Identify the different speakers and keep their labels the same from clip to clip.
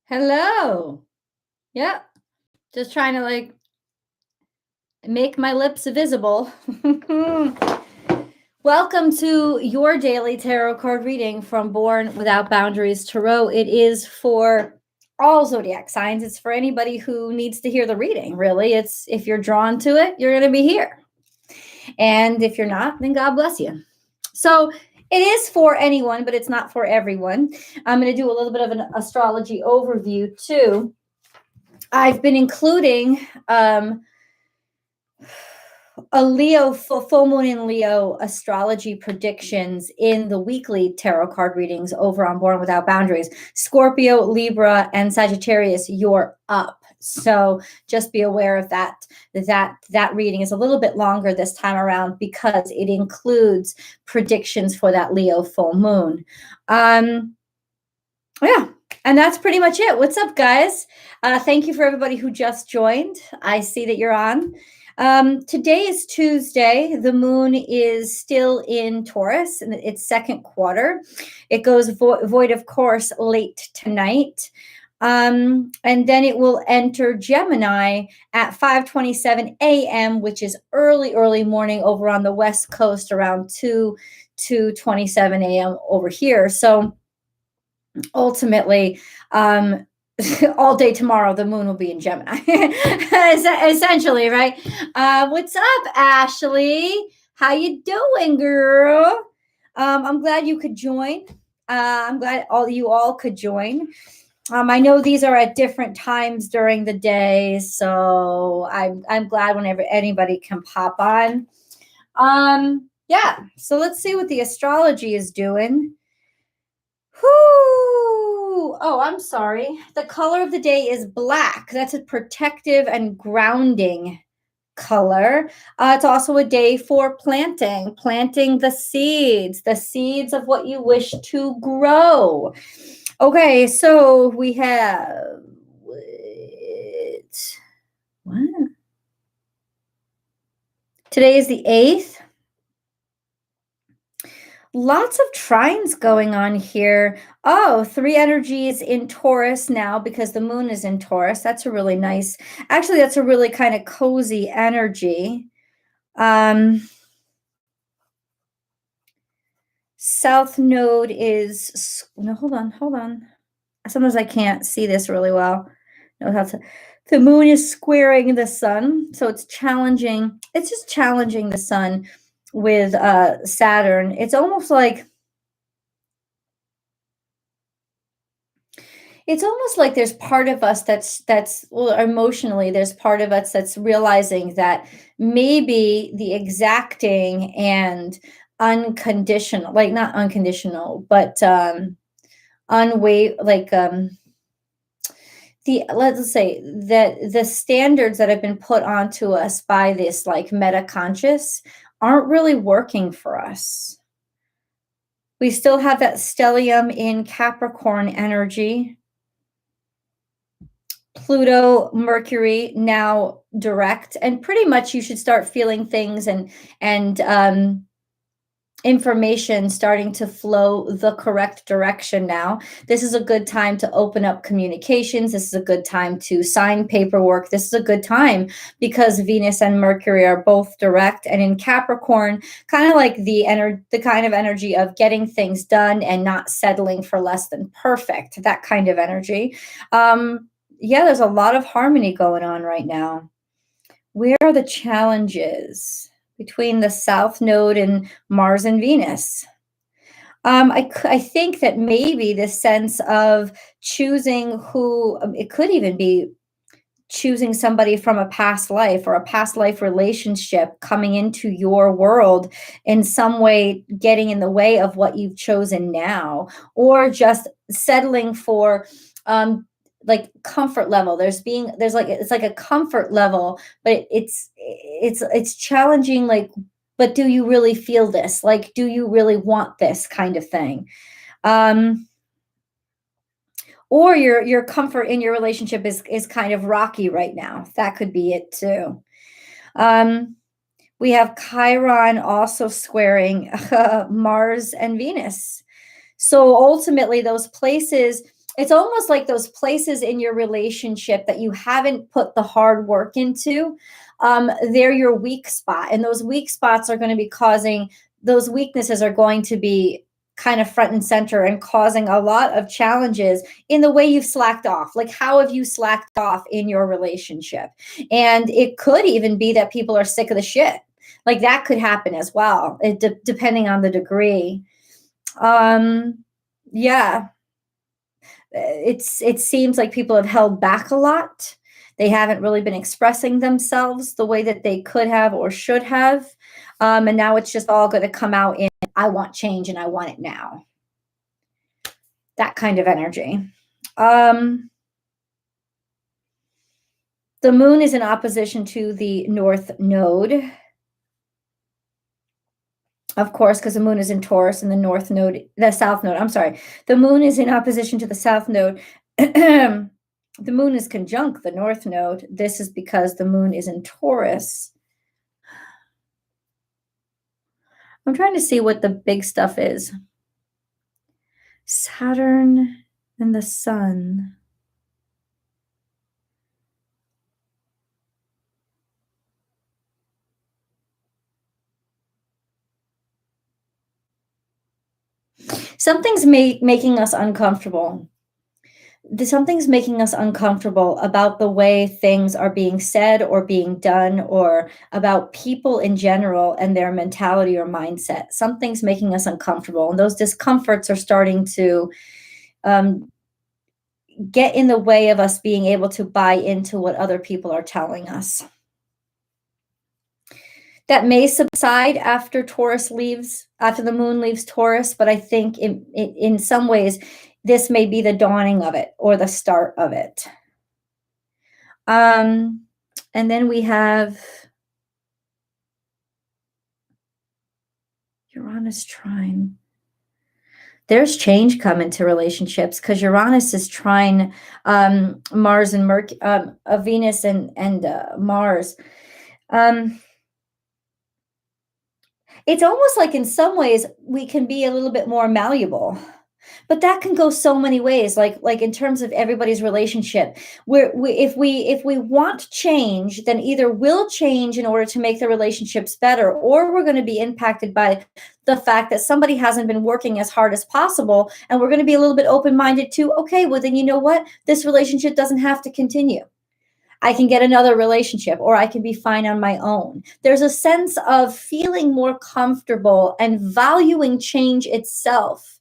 Speaker 1: Hello. Yep. Just trying to make my lips visible. Welcome to your daily tarot card reading from Born Without Boundaries Tarot. It is for all zodiac signs. It's for anybody who needs to hear the reading, really. It's if you're drawn to it, you're going to be here. And if you're not, then God bless you. So it is for anyone, but it's not for everyone. I'm going to do a little bit of an astrology overview too. I've been including a Leo, full moon in Leo astrology predictions in the weekly tarot card readings over on Born Without Boundaries. Scorpio, Libra, and Sagittarius, you're up. So just be aware of that. That reading is a little bit longer this time around because it includes predictions for that Leo full moon. Yeah. And that's pretty much it. What's up, guys? Thank you for everybody who just joined. I see that you're on. Today is Tuesday. The moon is still in Taurus, and it's second quarter. It goes void of course late tonight. And then it will enter Gemini at 5:27 a.m., which is early morning over on the West Coast, around 2:27 a.m. over here. So ultimately, all day tomorrow, the moon will be in Gemini, essentially, right? What's up, Ashley? How you doing, girl? I'm glad you could join. I'm glad you all could join. I know these are at different times during the day, so I'm glad whenever anybody can pop on. Yeah, so let's see what the astrology is doing. Whoo! Oh, I'm sorry. The color of the day is black. That's a protective and grounding color. It's also a day for planting the seeds of what you wish to grow. Okay, so we have what? Today is the 8th. Lots of trines going on here. Oh, 3 energies in Taurus now because the moon is in Taurus. That's a really nice, actually, that's a really kind of cozy energy. South node is, no, hold on. Sometimes I can't see this really well. No, the moon is squaring the sun. So it's challenging. It's just challenging the sun with Saturn. It's almost like there's part of us that's well, emotionally, there's part of us that's realizing that maybe the exacting and unconditional, like not unconditional, but let's say that the standards that have been put onto us by this like meta conscious aren't really working for us. We still have that stellium in Capricorn energy. Pluto, Mercury now direct, and pretty much you should start feeling things and information starting to flow the correct direction now. This is a good time to open up communications. This is a good time to sign paperwork. This is a good time because Venus and Mercury are both direct, and in Capricorn, kind of like the kind of energy of getting things done and not settling for less than perfect, that kind of energy. Yeah, there's a lot of harmony going on right now. Where are the challenges between the South Node and Mars and Venus? I think that maybe the sense of choosing who, it could even be choosing somebody from a past life or a past life relationship coming into your world in some way, getting in the way of what you've chosen now, or just settling for like comfort level. It's like a comfort level, but it's challenging, like, but do you really feel this? Like, do you really want this kind of thing? Or your comfort in your relationship is kind of rocky right now. That could be it too. We have Chiron also squaring Mars and Venus. So ultimately those places It's almost like those places in your relationship that you haven't put the hard work into. They're your weak spot. And those weak spots are going to be causing, those weaknesses are going to be kind of front and center and causing a lot of challenges in the way you've slacked off. Like, how have you slacked off in your relationship? And it could even be that people are sick of the shit. Like, that could happen as well, depending on the degree. Yeah, it seems like people have held back a lot. They haven't really been expressing themselves the way that they could have or should have. And now it's just all going to come out in, I want change and I want it now. That kind of energy. The moon is in opposition to the north node. Of course, because the moon is in Taurus and the south node, I'm sorry. The moon is in opposition to the south node. The moon is conjunct the north node. This is because the moon is in Taurus. I'm trying to see what the big stuff is. Saturn and the sun. Something's making us uncomfortable. Something's making us uncomfortable about the way things are being said or being done, or about people in general and their mentality or mindset. Something's making us uncomfortable, and those discomforts are starting to get in the way of us being able to buy into what other people are telling us. That may subside after the moon leaves Taurus, but I think in some ways, this may be the dawning of it or the start of it. And then we have Uranus trine. There's change coming to relationships because Uranus is trine Mars and Venus and Mars. It's almost like in some ways we can be a little bit more malleable, but that can go so many ways. Like in terms of everybody's relationship, if we want change, then either we'll change in order to make the relationships better, or we're going to be impacted by the fact that somebody hasn't been working as hard as possible, and we're going to be a little bit open-minded to, okay, well then you know what? This relationship doesn't have to continue. I can get another relationship, or I can be fine on my own. There's a sense of feeling more comfortable and valuing change itself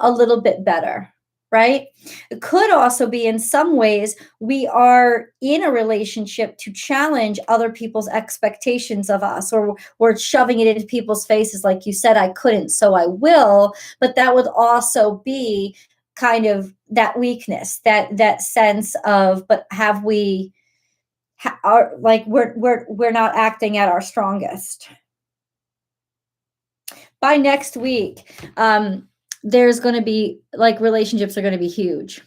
Speaker 1: a little bit better, right? It could also be in some ways we are in a relationship to challenge other people's expectations of us, or we're shoving it into people's faces like, you said I couldn't, so I will. But that would also be kind of that weakness, that sense of, but have we we're not acting at our strongest. By next week, there's going to be relationships are going to be huge,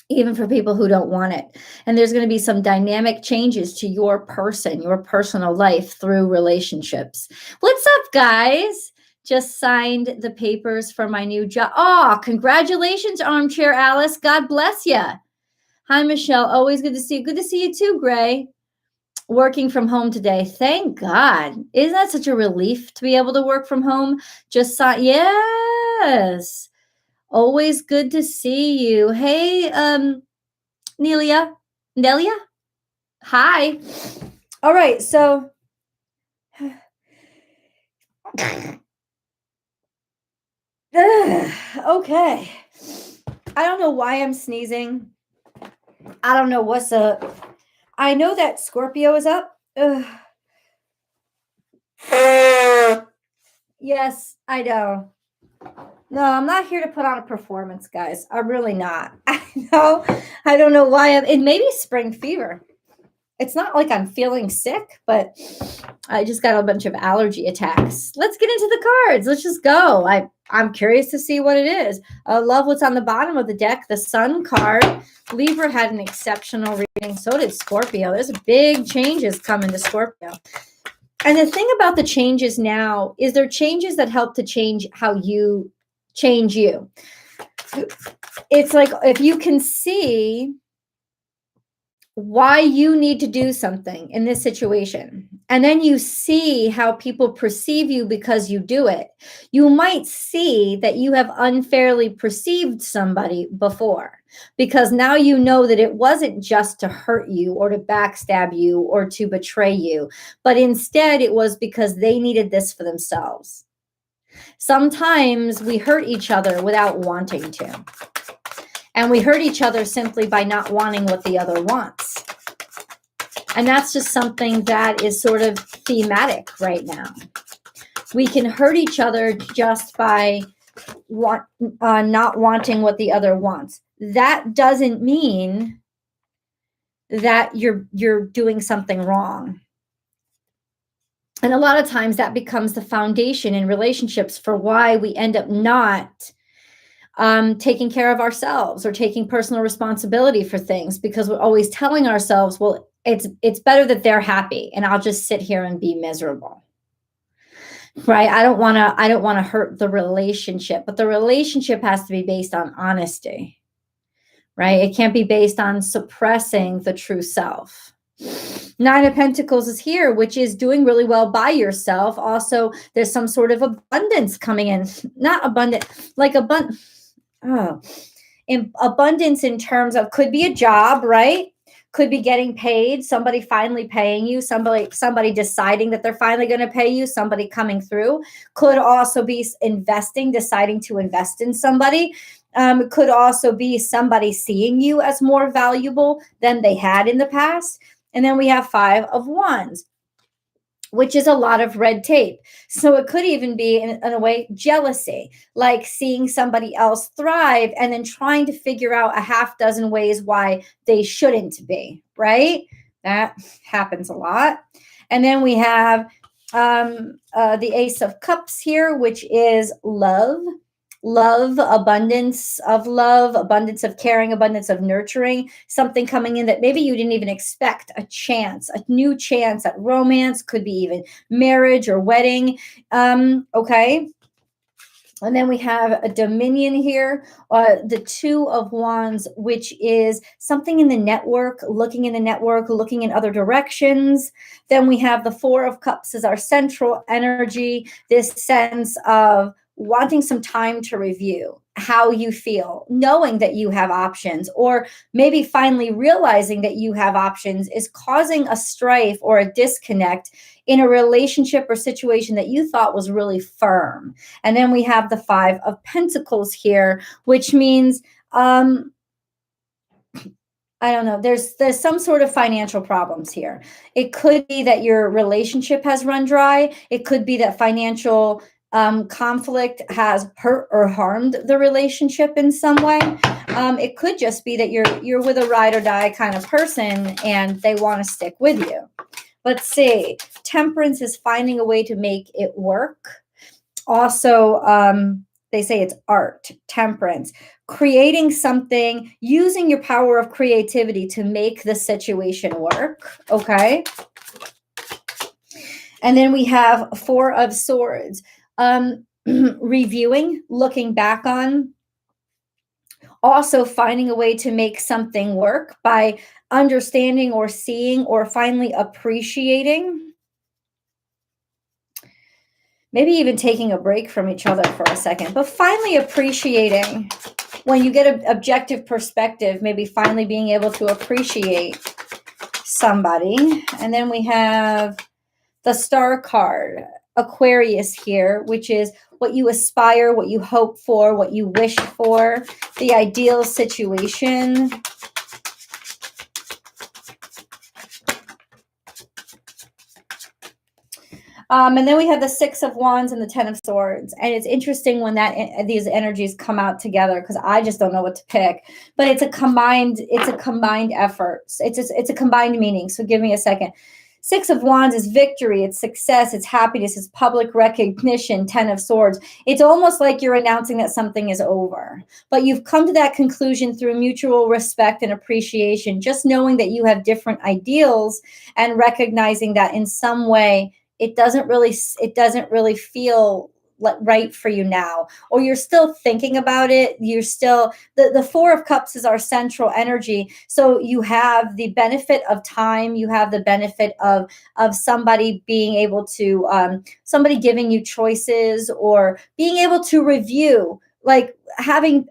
Speaker 1: even for people who don't want it. And there's going to be some dynamic changes to your personal life through relationships. What's up, guys? Just signed the papers for my new job. Oh, congratulations, Armchair Alice. God bless you. Hi, Michelle. Always good to see you. Good to see you too, Gray. Working from home today. Thank God. Isn't that such a relief to be able to work from home? Yes. Always good to see you. Hey, Nelia. Hi. All right. So, okay. I don't know why I'm sneezing. I don't know what's up. I know that Scorpio is up. Yes, I know. No, I'm not here to put on a performance, guys. I'm really not. I don't know why. It may be spring fever. It's not like I'm feeling sick, but I just got a bunch of allergy attacks. Let's get into the cards. Let's just go. I'm curious to see what it is. I love what's on the bottom of the deck. The Sun card. Libra had an exceptional reading. So did Scorpio. There's big changes coming to Scorpio. And the thing about the changes now is they're changes that help to change how you change you. it's like if you can see why you need to do something in this situation, and then you see how people perceive you because you do it, you might see that you have unfairly perceived somebody before, because now you know that it wasn't just to hurt you or to backstab you or to betray you, but instead it was because they needed this for themselves. Sometimes we hurt each other without wanting to. And we hurt each other simply by not wanting what the other wants. And that's just something that is sort of thematic right now. We can hurt each other just by not wanting what the other wants. That doesn't mean that you're doing something wrong. And a lot of times that becomes the foundation in relationships for why we end up not taking care of ourselves or taking personal responsibility for things, because we're always telling ourselves, well, it's better that they're happy and I'll just sit here and be miserable. Right? I don't want to hurt the relationship, but the relationship has to be based on honesty. Right? It can't be based on suppressing the true self. 9 of Pentacles is here, which is doing really well by yourself. Also, there's some sort of abundance coming in. Not abundant, like abundance in terms of, could be a job, right? Could be getting paid, somebody finally paying you, somebody deciding that they're finally going to pay you, somebody coming through. Could also be investing, deciding to invest in somebody. Could also be somebody seeing you as more valuable than they had in the past. And then we have 5 of Wands, which is a lot of red tape. So it could even be, in a way, jealousy, like seeing somebody else thrive and then trying to figure out a half dozen ways why they shouldn't be, right? That happens a lot. And then we have the Ace of Cups here, which is love, abundance of caring, abundance of nurturing, something coming in that maybe you didn't even expect, a new chance at romance, could be even marriage or wedding. Okay. And then we have a Dominion here, the 2 of Wands, which is something in the network, looking in other directions. Then we have the 4 of Cups as our central energy, this sense of wanting some time to review how you feel, knowing that you have options, or maybe finally realizing that you have options is causing a strife or a disconnect in a relationship or situation that you thought was really firm. And then we have the 5 of Pentacles here, which means, I don't know, there's some sort of financial problems here. It could be that your relationship has run dry. It could be that financial conflict has hurt or harmed the relationship in some way. It could just be that you're with a ride or die kind of person and they want to stick with you. Let's see. Temperance is finding a way to make it work. Also, they say it's art, temperance, creating something, using your power of creativity to make the situation work. Okay. And then we have 4 of Swords. Reviewing, looking back on, also finding a way to make something work by understanding or seeing or finally appreciating, maybe even taking a break from each other for a second, but finally appreciating when you get an objective perspective, maybe finally being able to appreciate somebody. And then we have the Star card, Aquarius here, which is what you aspire, what you hope for, what you wish for, the ideal situation. And then we have the 6 of Wands and the 10 of Swords. And it's interesting when these energies come out together, because I just don't know what to pick. But it's a combined effort. It's a combined meaning. So give me a second. 6 of Wands is victory, it's success, it's happiness, it's public recognition. 10 of Swords. It's almost like you're announcing that something is over. But you've come to that conclusion through mutual respect and appreciation, just knowing that you have different ideals and recognizing that in some way it doesn't really feel right for you now, or you're still thinking about it. You're still, the Four of Cups is our central energy. So you have the benefit of time. You have the benefit of somebody being able to, somebody giving you choices, or being able to review, like having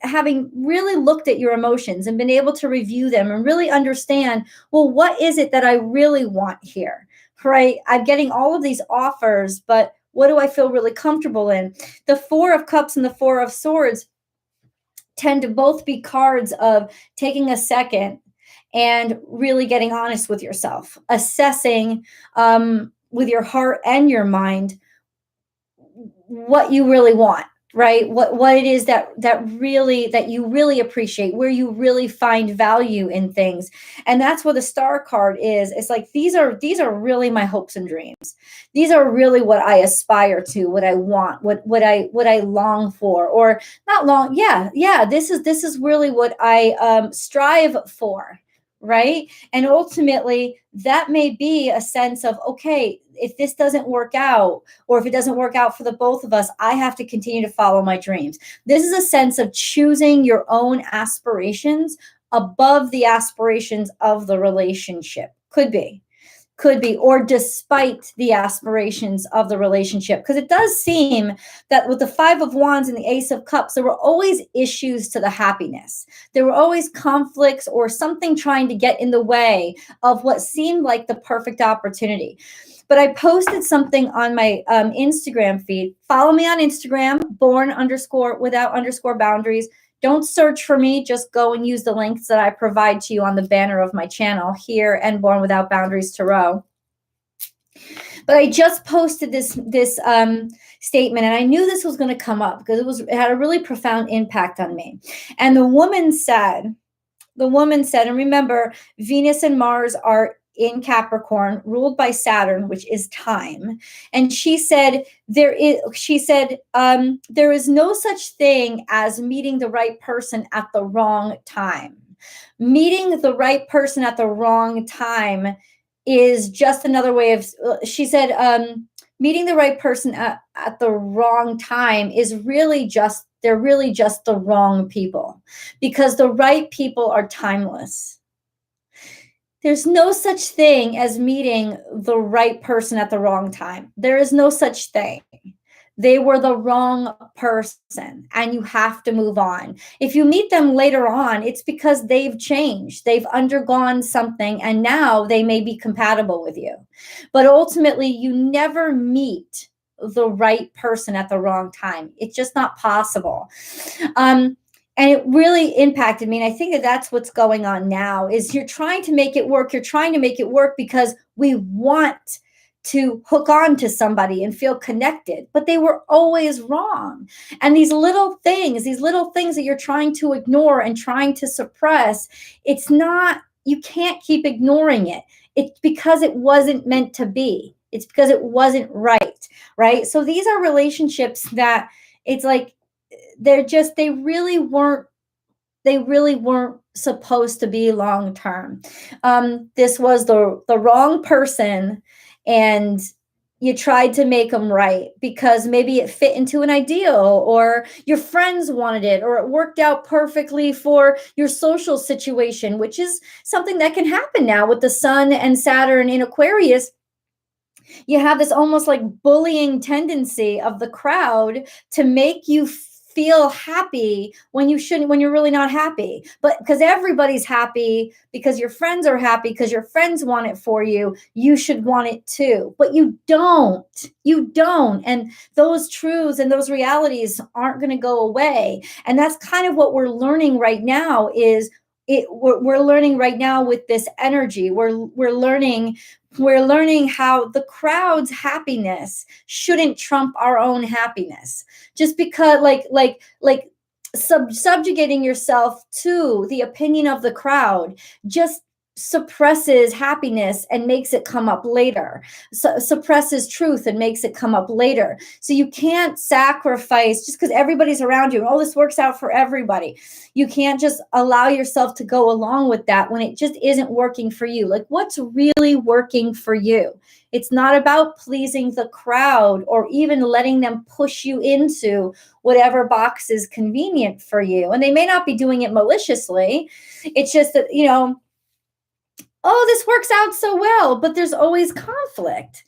Speaker 1: really looked at your emotions and been able to review them and really understand, well, what is it that I really want here, right? I'm getting all of these offers, but what do I feel really comfortable in? The Four of Cups and the Four of Swords tend to both be cards of taking a second and really getting honest with yourself, assessing, with your heart and your mind, what you really want, right? What it is that you really appreciate, where you really find value in things. And that's what the Star card is. It's like, these are really my hopes and dreams. These are really what I aspire to, what I want, what I long for, or not long. Yeah, this is really what I strive for, right? And ultimately, that may be a sense of, okay, if this doesn't work out, or if it doesn't work out for the both of us, I have to continue to follow my dreams. This is a sense of choosing your own aspirations above the aspirations of the relationship. Could be, or despite the aspirations of the relationship. Because it does seem that with the Five of Wands and the Ace of Cups, there were always issues to the happiness. There were always conflicts or something trying to get in the way of what seemed like the perfect opportunity. But I posted something on my Instagram feed. Follow me on Instagram, born_without_boundaries. Don't search for me. Just go and use the links that I provide to you on the banner of my channel here, and Born Without Boundaries Tarot. But I just posted this statement, and I knew this was going to come up because it had a really profound impact on me. And the woman said, and remember, Venus and Mars are in Capricorn, ruled by Saturn, which is time. And she said, there is no such thing as meeting the right person at the wrong time. Meeting the right person at the wrong time is just another way of, she said, meeting the right person at the wrong time is they're really just the wrong people, because the right people are timeless. There's no such thing as meeting the right person at the wrong time. There is no such thing. They were the wrong person, and you have to move on. If you meet them later on, it's because they've changed. They've undergone something, and now they may be compatible with you. But ultimately, you never meet the right person at the wrong time. It's just not possible. And it really impacted me. And I think that that's what's going on now, is you're trying to make it work. You're trying to make it work because we want to hook on to somebody and feel connected, but they were always wrong. And these little things that you're trying to ignore and trying to suppress, you can't keep ignoring it. It's because it wasn't meant to be. It's because it wasn't right? So these are relationships that it's like, they really weren't supposed to be long term. This was the wrong person, and you tried to make them right because maybe it fit into an ideal, or your friends wanted it, or it worked out perfectly for your social situation, which is something that can happen now with the Sun and Saturn in Aquarius. You have this almost like bullying tendency of the crowd to make you feel happy when you shouldn't, when you're really not happy. But because everybody's happy, because your friends are happy, because your friends want it for you, you should want it too. But you don't. And those truths and those realities aren't going to go away. And that's kind of what we're learning right now we're learning right now with this energy. We're learning how the crowd's happiness shouldn't trump our own happiness. Just because subjugating yourself to the opinion of the crowd just suppresses happiness and makes it come up later, suppresses truth and makes it come up later. So you can't sacrifice just because everybody's around you and all this works out for everybody. You can't just allow yourself to go along with that when it just isn't working for you. Like, what's really working for you? It's not about pleasing the crowd or even letting them push you into whatever box is convenient for you. And they may not be doing it maliciously. It's just that, oh, this works out so well, but there's always conflict.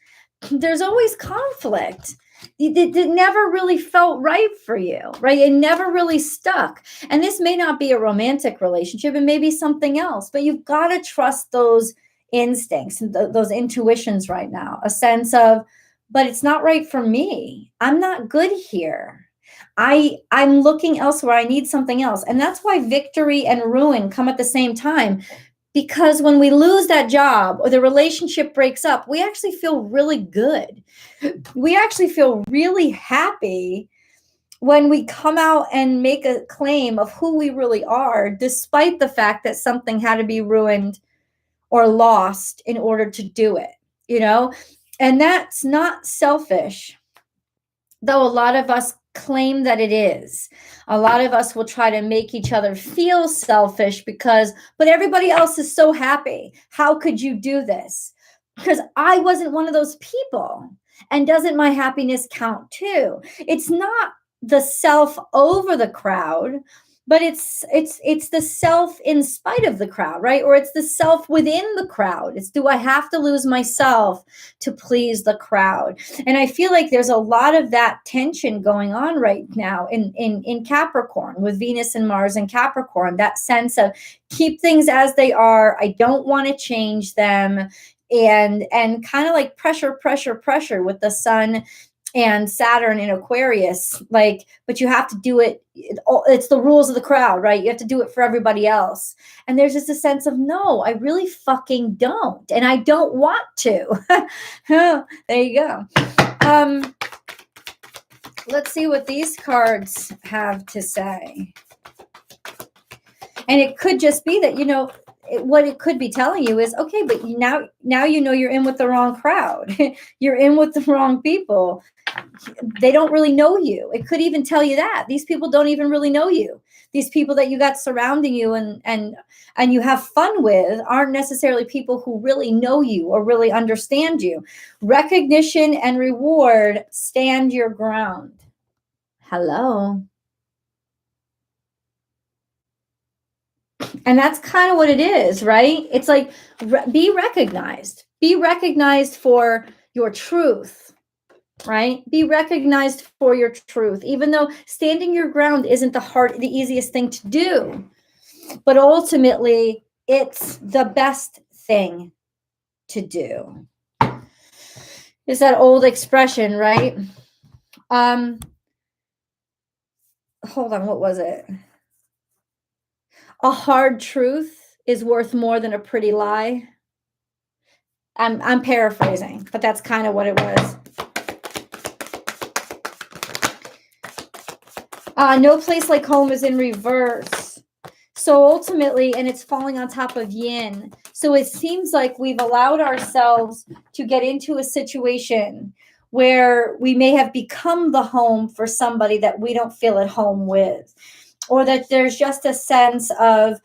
Speaker 1: There's always conflict. It never really felt right for you, right? It never really stuck. And this may not be a romantic relationship. It may be something else, but you've got to trust those instincts and those intuitions right now. A sense of, but it's not right for me. I'm not good here. I'm looking elsewhere. I need something else. And that's why victory and ruin come at the same time. Because when we lose that job or the relationship breaks up, we actually feel really good. We actually feel really happy when we come out and make a claim of who we really are, despite the fact that something had to be ruined or lost in order to do it, And that's not selfish, though a lot of us claim that it is. A lot of us will try to make each other feel selfish but everybody else is so happy. How could you do this? Because I wasn't one of those people. And doesn't my happiness count too? It's not the self over the crowd, but it's the self in spite of the crowd, right? Or it's the self within the crowd. It's, do I have to lose myself to please the crowd? And I feel like there's a lot of that tension going on right now in Capricorn, with Venus and Mars in Capricorn, that sense of keep things as they are. I don't want to change them. And kind of like pressure with the sun and Saturn in Aquarius, but you have to do it. It's the rules of the crowd, right? You have to do it for everybody else. And there's just a sense of, no, I really fucking don't. And I don't want to. There you go. Let's see what these cards have to say. And it could just be that, what it could be telling you is, okay, but now you're in with the wrong crowd. You're in with the wrong people. They don't really know you. It could even tell you that these people don't even really know you. These people that you got surrounding you and you have fun with aren't necessarily people who really know you or really understand you. Recognition and reward, stand your ground. Hello. And that's kind of what it is, right? It's like, be recognized. Be recognized for your truth, right? Be recognized for your truth, even though standing your ground isn't the easiest thing to do. But ultimately, it's the best thing to do. It's that old expression, right? Hold on, what was it? A hard truth is worth more than a pretty lie. I'm paraphrasing, but that's kind of what it was. No place like home is in reverse. So ultimately, and it's falling on top of yin. So it seems like we've allowed ourselves to get into a situation where we may have become the home for somebody that we don't feel at home with. Or that there's just a sense of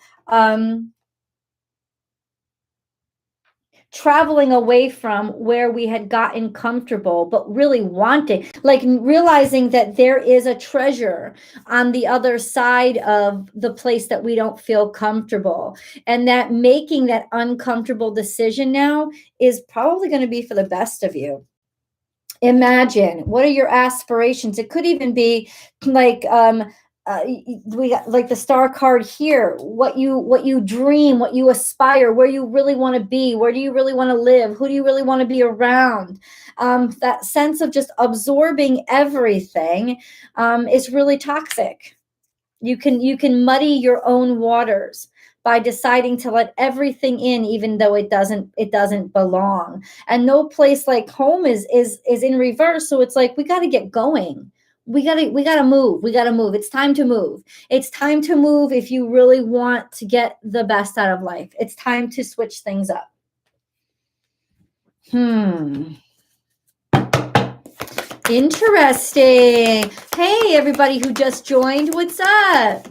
Speaker 1: traveling away from where we had gotten comfortable, but really wanting, like realizing that there is a treasure on the other side of the place that we don't feel comfortable. And that making that uncomfortable decision now is probably going to be for the best of you. Imagine, what are your aspirations? It could even be like, we got like the star card here, what you dream, what you aspire, where you really want to be, where do you really want to live, who do you really want to be around. That sense of just absorbing everything is really toxic. You can muddy your own waters by deciding to let everything in, even though it doesn't belong. And no place like home is in reverse. So it's like, we got to get going. we gotta move. We gotta move. It's time to move. It's time to move if you really want to get the best out of life. It's time to switch things up. Interesting. Hey, everybody who just joined, what's up?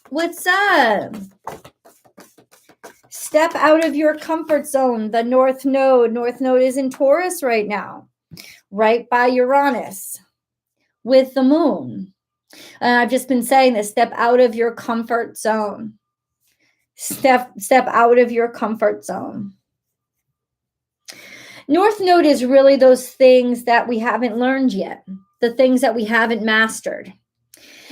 Speaker 1: What's up? Step out of your comfort zone. The North Node. North Node is in Taurus right now, right by Uranus with the moon. And I've just been saying this, step out of your comfort zone. Step out of your comfort zone. North Node is really those things that we haven't learned yet, the things that we haven't mastered.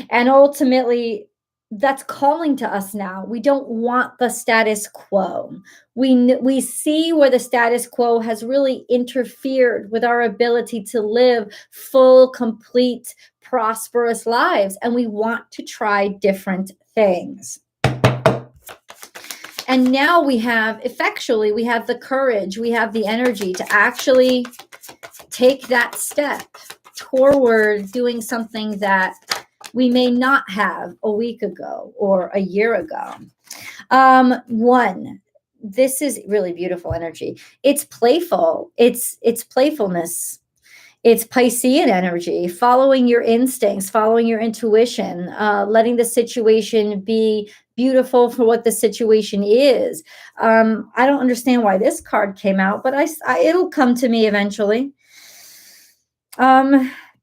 Speaker 1: And ultimately, that's calling to us now. We don't want the status quo. We see where the status quo has really interfered with our ability to live full, complete, prosperous lives. And we want to try different things. And now we have the courage, we have the energy to actually take that step toward doing something that we may not have a week ago or a year ago. This is really beautiful energy. It's playful. It's playfulness. It's Piscean energy, following your instincts, following your intuition, letting the situation be beautiful for what the situation is. I don't understand why this card came out, but it'll come to me eventually.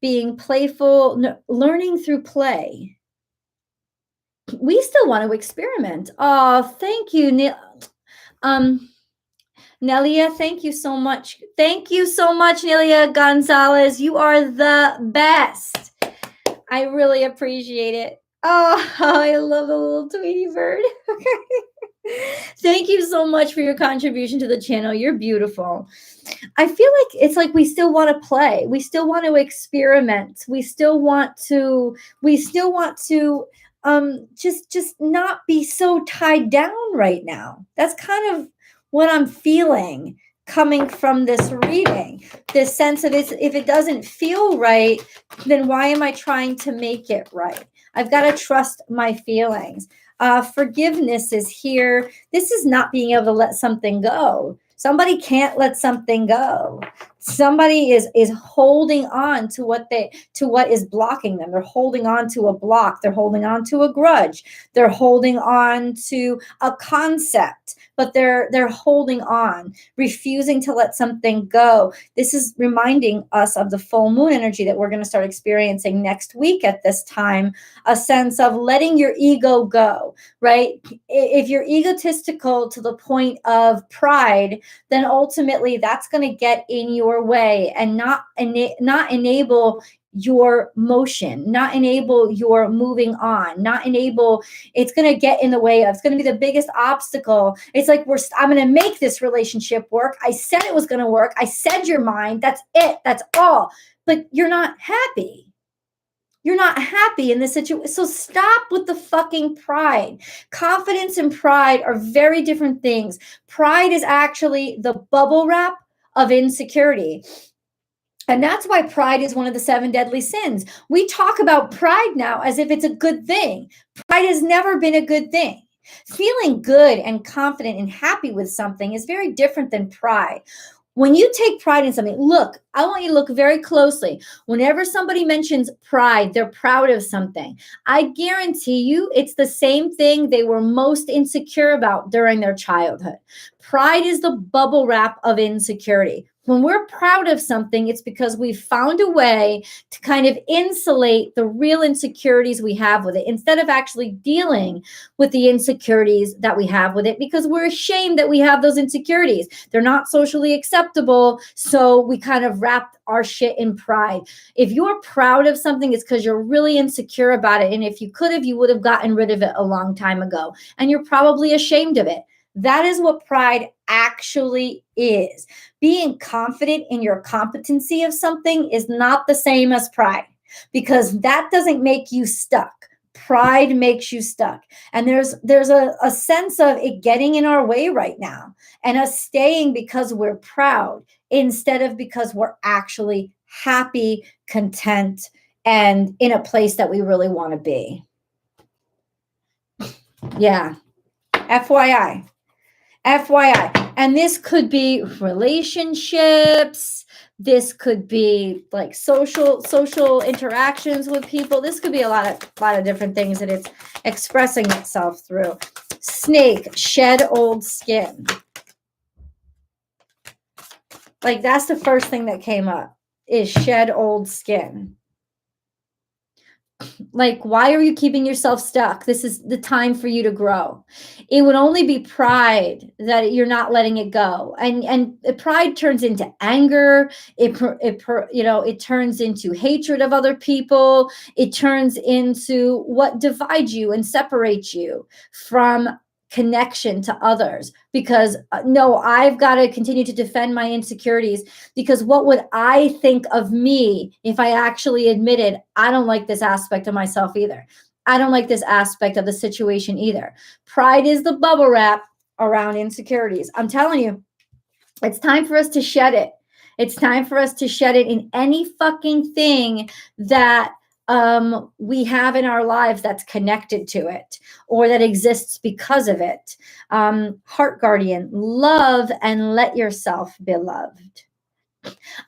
Speaker 1: Being playful, learning through play. We still want to experiment. Oh, thank you, Nelia, thank you so much. Thank you so much, Nelia Gonzalez. You are the best. I really appreciate it. Oh, I love the little Tweety bird. Thank you so much for your contribution to the channel. You're beautiful. I feel like it's like we still want to play. We still want to experiment. We still want to just not be so tied down right now. That's kind of what I'm feeling coming from this reading. This sense of if it doesn't feel right, then why am I trying to make it right? I've got to trust my feelings. Forgiveness is here. This is not being able to let something go. Somebody can't let something go. Somebody is holding on to what is blocking them. They're holding on to a block. They're holding on to a grudge. They're holding on to a concept, but they're holding on, refusing to let something go. This is reminding us of the full moon energy that we're going to start experiencing next week at this time, a sense of letting your ego go, right? If you're egotistical to the point of pride, then ultimately that's going to get in your way and not enable your motion, not enable your moving on, it's going to get in the way of, it's going to be the biggest obstacle. It's like I'm going to make this relationship work. I said it was going to work. I said you're mine. That's it. That's all. But you're not happy. You're not happy in this situation. So stop with the fucking pride. Confidence and pride are very different things. Pride is actually the bubble wrap of insecurity. And that's why pride is one of the 7 deadly sins. We talk about pride now as if it's a good thing. Pride has never been a good thing. Feeling good and confident and happy with something is very different than pride. When you take pride in something, look, I want you to look very closely. Whenever somebody mentions pride, they're proud of something. I guarantee you it's the same thing they were most insecure about during their childhood. Pride is the bubble wrap of insecurity. When we're proud of something, it's because we've found a way to kind of insulate the real insecurities we have with it instead of actually dealing with the insecurities that we have with it because we're ashamed that we have those insecurities. They're not socially acceptable, so we kind of wrap our shit in pride. If you're proud of something, it's because you're really insecure about it. And if you could have, you would have gotten rid of it a long time ago. And you're probably ashamed of it. That is what pride actually is. Being confident in your competency of something is not the same as pride because that doesn't make you stuck. Pride makes you stuck. And there's a sense of it getting in our way right now and us staying because we're proud instead of because we're actually happy, content, and in a place that we really want to be. Yeah. FYI. FYI. And this could be relationships. This could be like social interactions with people. This could be a lot of different things that it's expressing itself through. Snake, shed old skin. Like that's the first thing that came up, is shed old skin. Like, why are you keeping yourself stuck? This is the time for you to grow. It would only be pride that you're not letting it go. And pride turns into anger. It turns into hatred of other people. It turns into what divides you and separates you from connection to others, because no, I've got to continue to defend my insecurities, because what would I think of me if I actually admitted I don't like this aspect of myself either? I don't like this aspect of the situation either. Pride is the bubble wrap around insecurities. I'm telling you, it's time for us to shed it. It's time for us to shed it in any fucking thing that we have in our lives that's connected to it or that exists because of it. Heart guardian, love and let yourself be loved.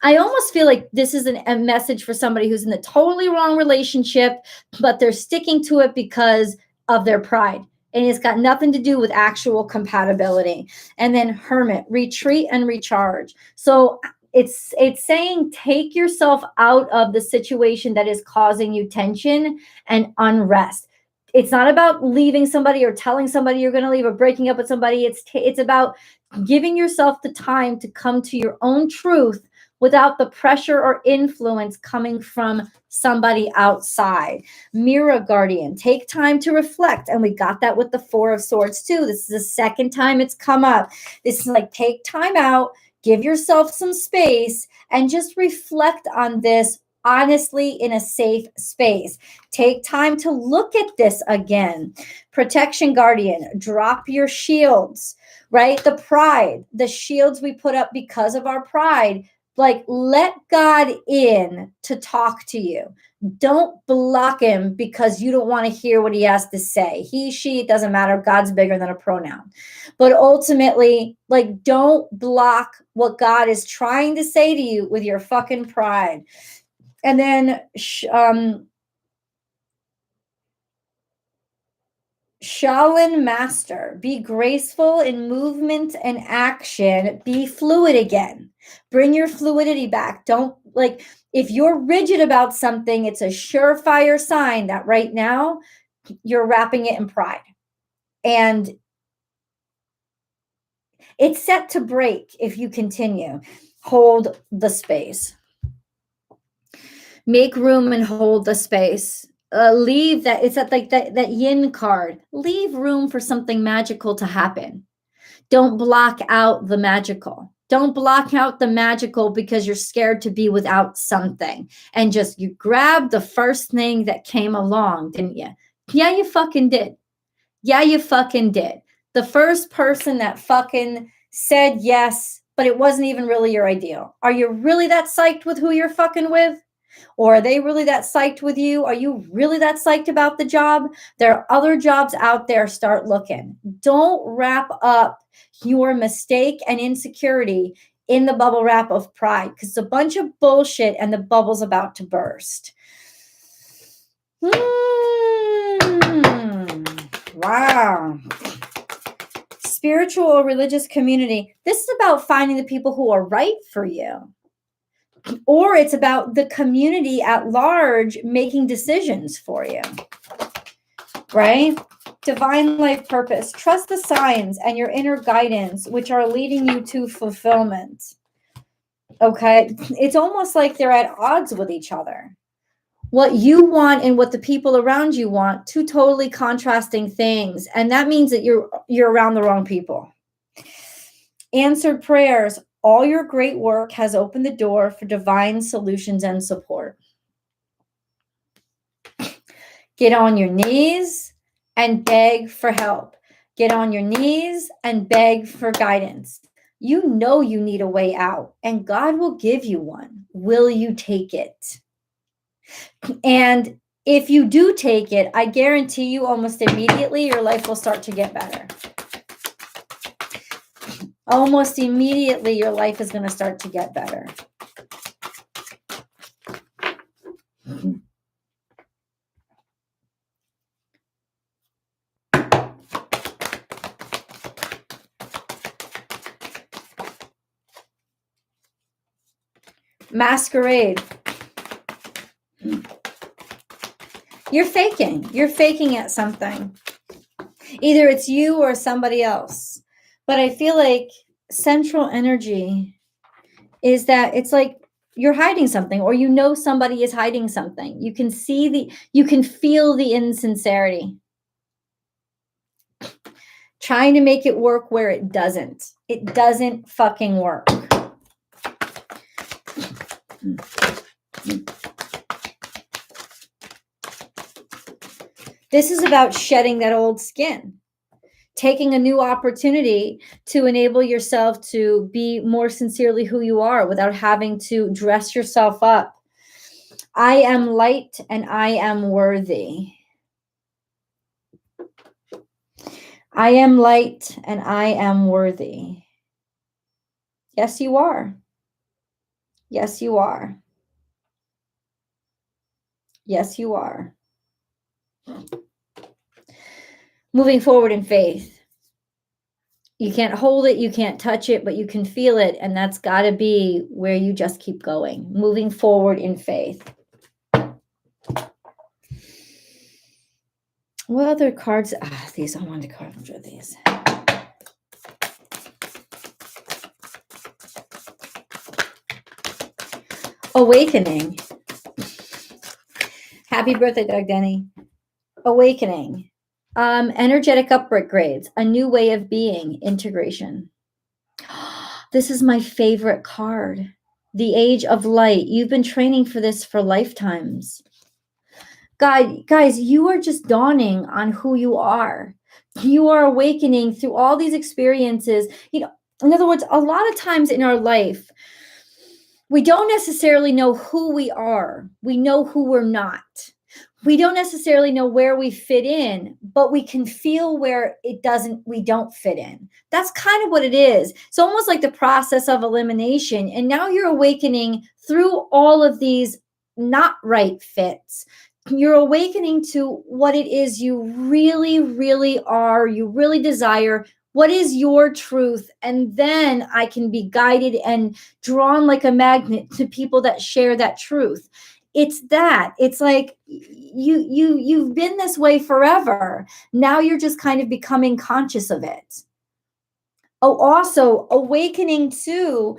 Speaker 1: I almost feel like this is a message for somebody who's in the totally wrong relationship, but they're sticking to it because of their pride. And it's got nothing to do with actual compatibility. And then hermit, retreat and recharge. So it's saying take yourself out of the situation that is causing you tension and unrest. It's not about leaving somebody or telling somebody you're going to leave or breaking up with somebody. It's about giving yourself the time to come to your own truth without the pressure or influence coming from somebody outside. Mirror guardian, take time to reflect. And we got that with the Four of Swords too. This is the second time it's come up. This is like, take time out, give yourself some space, and just reflect on this honestly in a safe space. Take time to look at this again. Protection guardian, drop your shields, right? The pride, the shields we put up because of our pride. Like, let God in to talk to you. Don't block him because you don't want to hear what he has to say. He, she, it doesn't matter. God's bigger than a pronoun. But ultimately, like, don't block what God is trying to say to you with your fucking pride. And then Shaolin master, be graceful in movement and action, be fluid again. Bring your fluidity back. Don't, like, if you're rigid about something, it's a surefire sign that right now you're wrapping it in pride. And it's set to break if you continue. Hold the space. Make room and hold the space. Leave that. It's like that yin card. Leave room for something magical to happen. Don't block out the magical. Don't block out the magical because you're scared to be without something. And just, you grabbed the first thing that came along, didn't you? Yeah, you fucking did. Yeah, you fucking did. The first person that fucking said yes, but it wasn't even really your ideal. Are you really that psyched with who you're fucking with? Or are they really that psyched with you? Are you really that psyched about the job? There are other jobs out there. Start looking. Don't wrap up your mistake and insecurity in the bubble wrap of pride, because it's a bunch of bullshit and the bubble's about to burst. Wow. Spiritual or religious community. This is about finding the people who are right for you. Or it's about the community at large making decisions for you, right? Divine life purpose. Trust the signs and your inner guidance, which are leading you to fulfillment. Okay? It's almost like they're at odds with each other. What you want and what the people around you want, two totally contrasting things. And that means that you're around the wrong people. Answered prayers. All your great work has opened the door for divine solutions and support. Get on your knees and beg for help. Get on your knees and beg for guidance. You know you need a way out, and God will give you one. Will you take it? And if you do take it, I guarantee you almost immediately your life will start to get better. Almost immediately your life is going to start to get better. Masquerade. You're faking. You're faking at something. Either it's you or somebody else. But I feel like central energy is that it's like you're hiding something, or you know somebody is hiding something. You can you can feel the insincerity. Trying to make it work where it doesn't. It doesn't fucking work. This is about shedding that old skin, taking a new opportunity to enable yourself to be more sincerely who you are without having to dress yourself up. I am light and I am worthy. I am light and I am worthy. Yes, you are. Yes, you are. Yes, you are. Moving forward in faith. You can't hold it, you can't touch it, but you can feel it. And that's got to be where you just keep going. Moving forward in faith. What other cards? These, I wanted to conjure these. Awakening. Happy birthday, Doug Denny. Awakening. Energetic upgrades, a new way of being, integration. This is my favorite card. The Age of Light. You've been training for this for lifetimes. Guys, you are just dawning on who you are. You are awakening through all these experiences. You know, in other words, a lot of times in our life, we don't necessarily know who we are. We know who we're not. We don't necessarily know where we fit in, but we can feel where we don't fit in. That's kind of what it is. It's almost like the process of elimination. And now you're awakening through all of these not right fits. You're awakening to what it is you really, really are, you really desire. What is your truth? And then I can be guided and drawn like a magnet to people that share that truth. It's that. It's like you've been this way forever. Now you're just kind of becoming conscious of it. Oh, also awakening to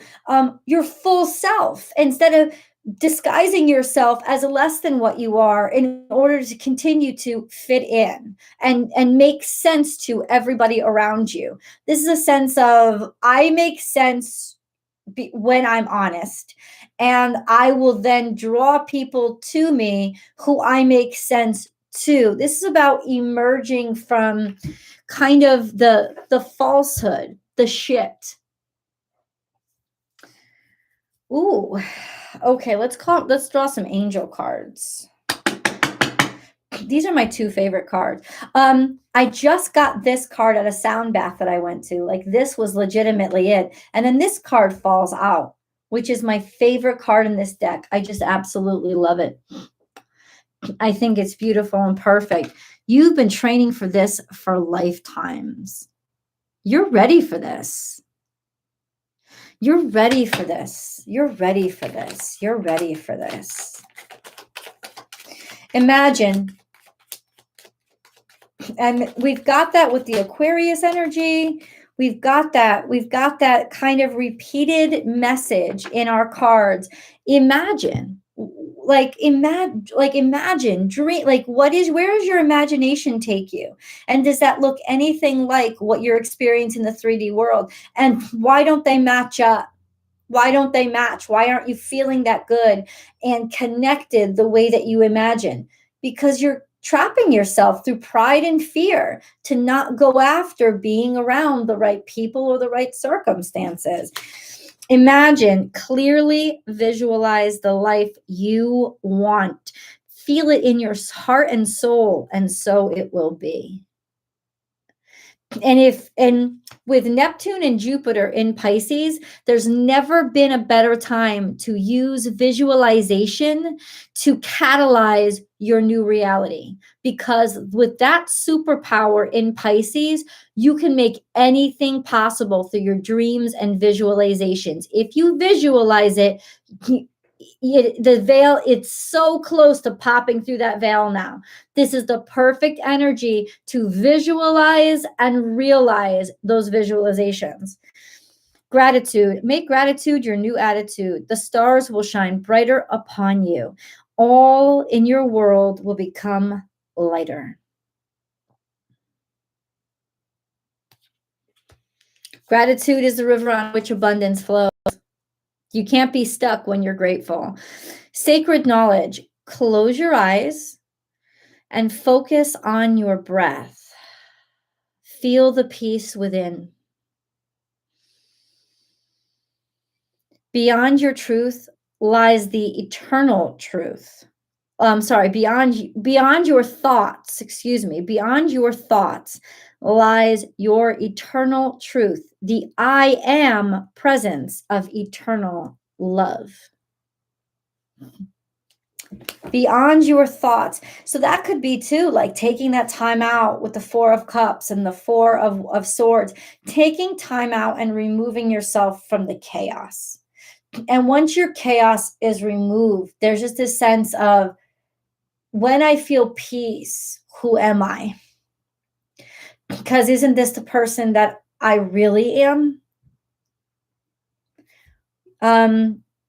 Speaker 1: your full self instead of disguising yourself as less than what you are in order to continue to fit in and make sense to everybody around you. This is a sense of I make sense when I'm honest, and I will then draw people to me who I make sense to. This is about emerging from kind of the falsehood, the shit. Ooh, okay, let's draw some angel cards. These are my two favorite cards. I just got this card at a sound bath that I went to. Like, this was legitimately it. And then this card falls out, which is my favorite card in this deck. I just absolutely love it. I think it's beautiful and perfect. You've been training for this for lifetimes. You're ready for this. You're ready for this. You're ready for this. You're ready for this. Imagine, and we've got that with the Aquarius energy. We've got that kind of repeated message in our cards. Imagine, dream, where does your imagination take you? And does that look anything like what you're experiencing in the 3D world? And why don't they match up? Why don't they match? Why aren't you feeling that good and connected the way that you imagine? Because trapping yourself through pride and fear to not go after being around the right people or the right circumstances. Imagine, clearly visualize the life you want. Feel it in your heart and soul, and so it will be. And with Neptune and Jupiter in Pisces, there's never been a better time to use visualization to catalyze your new reality, because with that superpower in Pisces, you can make anything possible through your dreams and visualizations. If you visualize it, the veil, it's so close to popping through that veil now. This is the perfect energy to visualize and realize those visualizations. Gratitude. Make gratitude your new attitude. The stars will shine brighter upon you. All in your world will become lighter. Gratitude is the river on which abundance flows. You can't be stuck when you're grateful. Sacred knowledge. Close your eyes and focus on your breath. Feel the peace within. Beyond your truth lies the eternal truth. Beyond your thoughts, beyond your thoughts lies your eternal truth, the I am presence of eternal love. Beyond your thoughts. So that could be too, like taking that time out with the Four of Cups and the Four of Swords, taking time out and removing yourself from the chaos. And once your chaos is removed, there's just this sense of, when I feel peace, who am I? Because isn't this the person that I really am?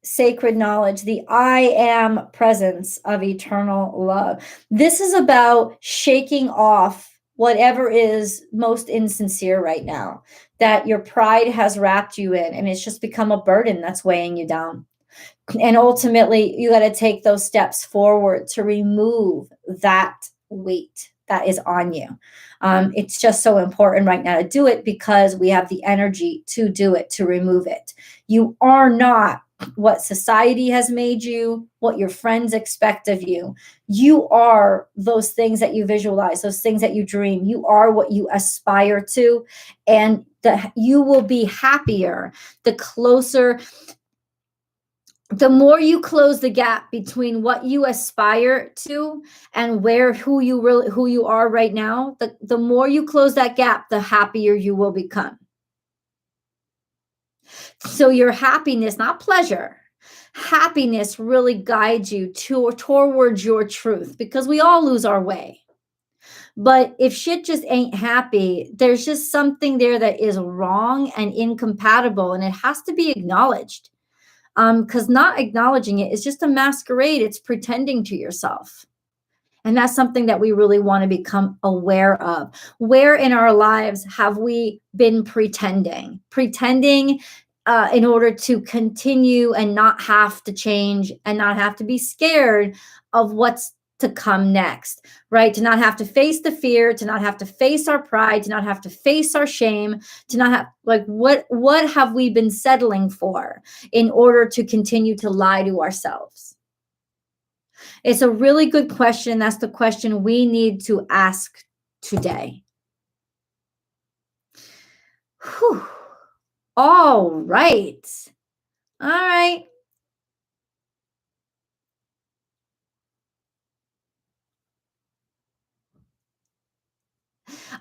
Speaker 1: Sacred knowledge, the I am presence of eternal love. This is about shaking off whatever is most insincere right now, that your pride has wrapped you in, and it's just become a burden that's weighing you down. And ultimately, you got to take those steps forward to remove that weight that is on you. It's just so important right now to do it, because we have the energy to do it, to remove it. You are not what society has made you, what your friends expect of you. You are those things that you visualize, those things that you dream. You are what you aspire to, and you will be happier the more you close the gap between what you aspire to and who you are right now. The more you close that gap, the happier you will become. So your happiness, not pleasure, happiness really guides you towards your truth, because we all lose our way. But if shit just ain't happy, there's just something there that is wrong and incompatible, and it has to be acknowledged. Because not acknowledging it is just a masquerade. It's pretending to yourself. And that's something that we really want to become aware of. Where in our lives have we been pretending? Pretending in order to continue and not have to change and not have to be scared of what's to come next, right? To not have to face the fear, to not have to face our pride, to not have to face our shame, to not have, like, what have we been settling for in order to continue to lie to ourselves? It's a really good question. That's the question we need to ask today. Whew. All right. All right.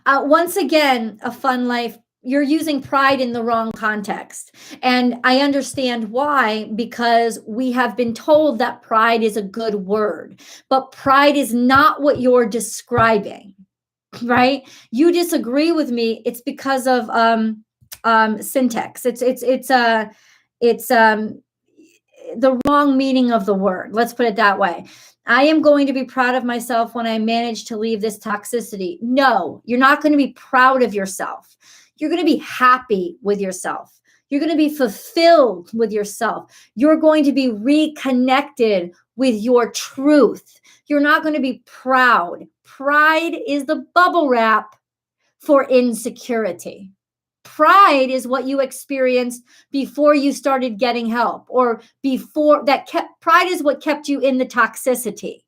Speaker 1: Once again, a fun life. You're using pride in the wrong context. And I understand why, because we have been told that pride is a good word, but pride is not what you're describing, right? You disagree with me. It's because of syntax. It's the wrong meaning of the word. Let's put it that way. I am going to be proud of myself when I manage to leave this toxicity. No, you're not going to be proud of yourself. You're going to be happy with yourself. You're going to be fulfilled with yourself. You're going to be reconnected with your truth. You're not going to be proud. Pride is the bubble wrap for insecurity. Pride is what you experienced before you started getting help, or before that kept, pride is what kept you in the toxicity.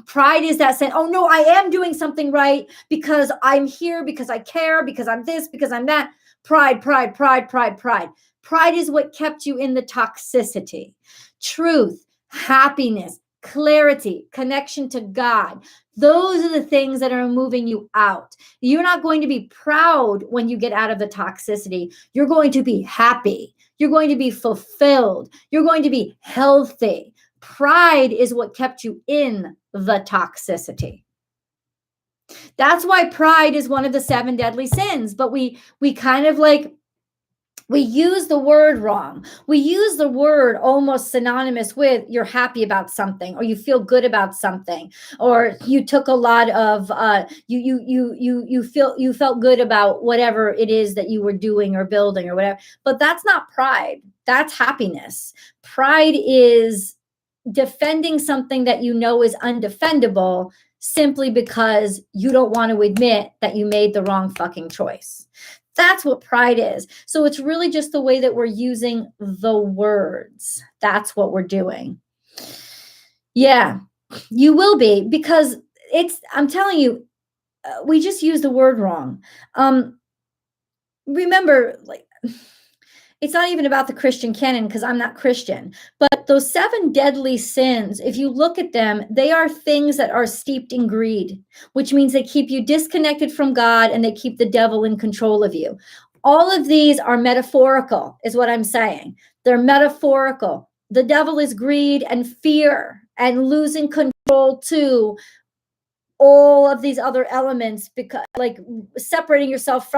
Speaker 1: Pride is that saying, oh no, I am doing something right because I'm here, because I care, because I'm this, because I'm that. Pride, pride, pride, pride, pride. Pride is what kept you in the toxicity. Truth, happiness, clarity, connection to God. Those are the things that are moving you out. You're not going to be proud when you get out of the toxicity. You're going to be happy. You're going to be fulfilled. You're going to be healthy. Pride is what kept you in the toxicity. That's why pride is one of the 7 deadly sins, but we kind of like, we use the word wrong. We use the word almost synonymous with you're happy about something, or you feel good about something, or you took a lot of you felt good about whatever it is that you were doing or building or whatever. But that's not pride. That's happiness. Pride is defending something that you know is undefendable simply because you don't want to admit that you made the wrong fucking choice. That's what pride is. So it's really just the way that we're using the words. That's what we're doing. Yeah, you will be, because I'm telling you, we just use the word wrong. Remember, like, it's not even about the Christian canon, because I'm not Christian, but those 7 deadly sins, if you look at them, they are things that are steeped in greed, which means they keep you disconnected from God and they keep the devil in control of you. All of these are metaphorical, is what I'm saying. They're metaphorical. The devil is greed and fear and losing control too. All of these other elements, because like separating yourself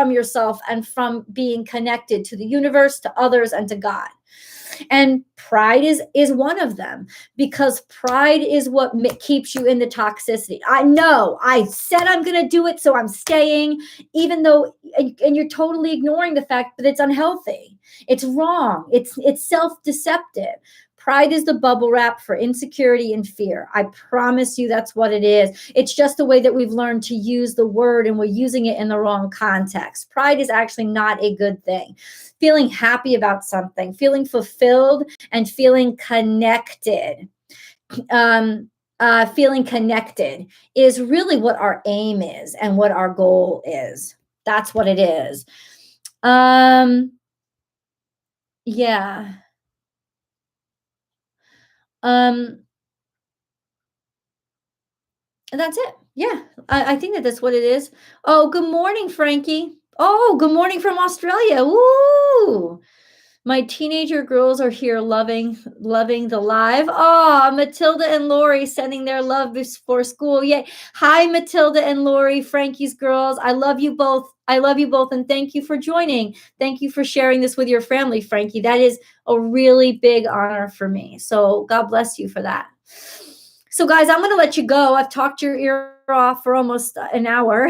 Speaker 1: and from being connected to the universe, to others, and to God. And pride is one of them, because pride is what keeps you in the toxicity. I know I said I'm going to do it, so I'm staying, even though, and you're totally ignoring the fact that it's unhealthy. It's wrong. It's self-deceptive. Pride is the bubble wrap for insecurity and fear. I promise you that's what it is. It's just the way that we've learned to use the word, and we're using it in the wrong context. Pride is actually not a good thing. Feeling happy about something, feeling fulfilled, and feeling connected. Feeling connected is really what our aim is and what our goal is. That's what it is. Yeah. And that's it. Yeah, I think that that's what it is. Oh, good morning, Frankie. Oh, good morning from Australia. Woo! My teenager girls are here loving the live. Oh, Matilda and Lori sending their love before school. Yay. Hi, Matilda and Lori, Frankie's girls. I love you both. I love you both. And thank you for joining. Thank you for sharing this with your family, Frankie. That is a really big honor for me. So God bless you for that. So guys, I'm going to let you go. I've talked your ear off for almost an hour.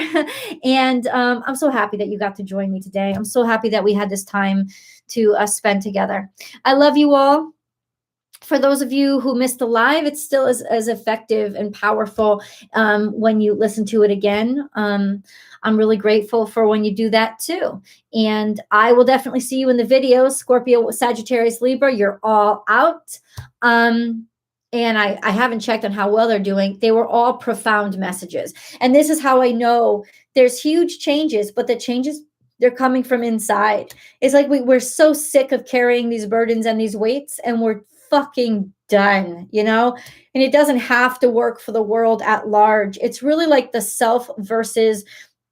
Speaker 1: And I'm so happy that you got to join me today. I'm so happy that we had this time to spend together. I love you all. For those of you who missed the live, it's still as effective and powerful when you listen to it again. I'm really grateful for when you do that too. And I will definitely see you in the videos. Scorpio, Sagittarius, Libra, you're all out. And I haven't checked on how well they're doing. They were all profound messages. And this is how I know there's huge changes, but the changes, they're coming from inside. It's like we're so sick of carrying these burdens and these weights, and we're fucking done, you know? And it doesn't have to work for the world at large. It's really like the self versus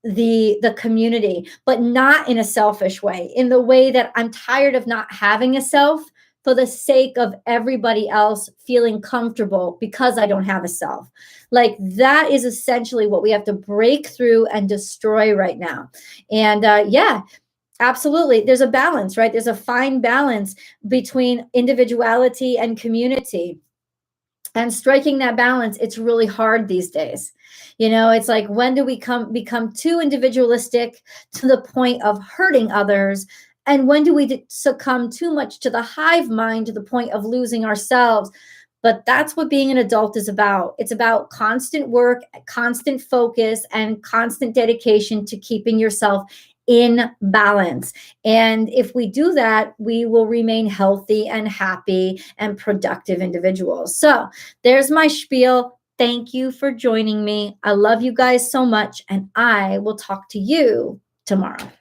Speaker 1: the community, but not in a selfish way, in the way that I'm tired of not having a self for the sake of everybody else feeling comfortable because I don't have a self. Like that is essentially what we have to break through and destroy right now. And yeah, absolutely. There's a balance, right? There's a fine balance between individuality and community. And striking that balance, it's really hard these days. You know, it's like, when do we become too individualistic to the point of hurting others? And when do we succumb too much to the hive mind to the point of losing ourselves? But that's what being an adult is about. It's about constant work, constant focus, and constant dedication to keeping yourself in balance. And if we do that, we will remain healthy and happy and productive individuals. So there's my spiel. Thank you for joining me. I love you guys so much, and I will talk to you tomorrow.